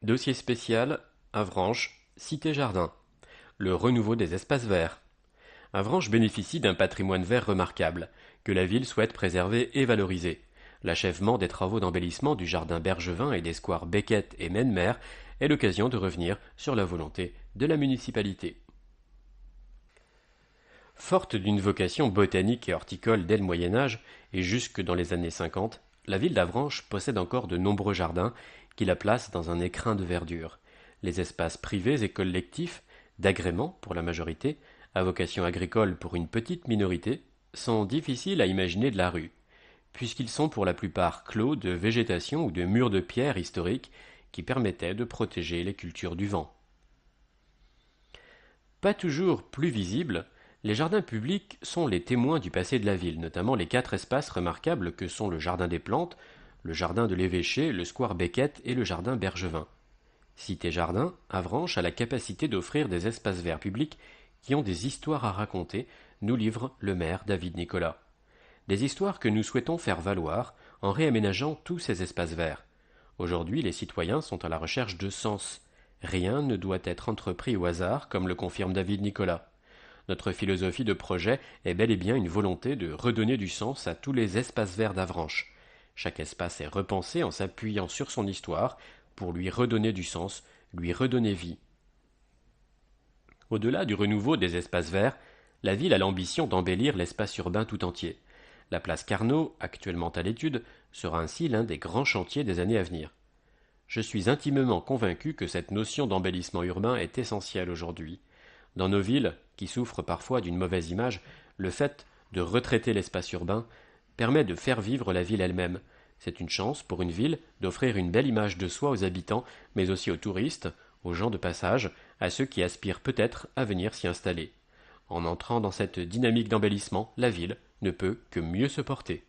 Dossier spécial, Avranches, Cité-Jardin. Le renouveau des espaces verts. Avranches bénéficie d'un patrimoine vert remarquable, que la ville souhaite préserver et valoriser. L'achèvement des travaux d'embellissement du jardin Bergevin et des squares Beckett et Mennemer est l'occasion de revenir sur la volonté de la municipalité. Forte d'une vocation botanique et horticole dès le Moyen Âge et jusque dans les années 50, la ville d'Avranches possède encore de nombreux jardins qui la placent dans un écrin de verdure. Les espaces privés et collectifs, d'agrément pour la majorité, à vocation agricole pour une petite minorité, sont difficiles à imaginer de la rue, puisqu'ils sont pour la plupart clos de végétation ou de murs de pierre historiques qui permettaient de protéger les cultures du vent. Pas toujours plus visibles, les jardins publics sont les témoins du passé de la ville, notamment les 4 espaces remarquables que sont le jardin des plantes, le jardin de l'évêché, le square Beckett et le jardin Bergevin. Cité-Jardin, Avranches a la capacité d'offrir des espaces verts publics qui ont des histoires à raconter, nous livre le maire David Nicolas. Des histoires que nous souhaitons faire valoir en réaménageant tous ces espaces verts. Aujourd'hui, les citoyens sont à la recherche de sens. Rien ne doit être entrepris au hasard, comme le confirme David Nicolas. Notre philosophie de projet est bel et bien une volonté de redonner du sens à tous les espaces verts d'Avranches. Chaque espace est repensé en s'appuyant sur son histoire pour lui redonner du sens, lui redonner vie. Au-delà du renouveau des espaces verts, la ville a l'ambition d'embellir l'espace urbain tout entier. La place Carnot, actuellement à l'étude, sera ainsi l'un des grands chantiers des années à venir. Je suis intimement convaincu que cette notion d'embellissement urbain est essentielle aujourd'hui. Dans nos villes, qui souffrent parfois d'une mauvaise image, le fait de retraiter l'espace urbain permet de faire vivre la ville elle-même. C'est une chance pour une ville d'offrir une belle image de soi aux habitants, mais aussi aux touristes, aux gens de passage, à ceux qui aspirent peut-être à venir s'y installer. En entrant dans cette dynamique d'embellissement, la ville ne peut que mieux se porter.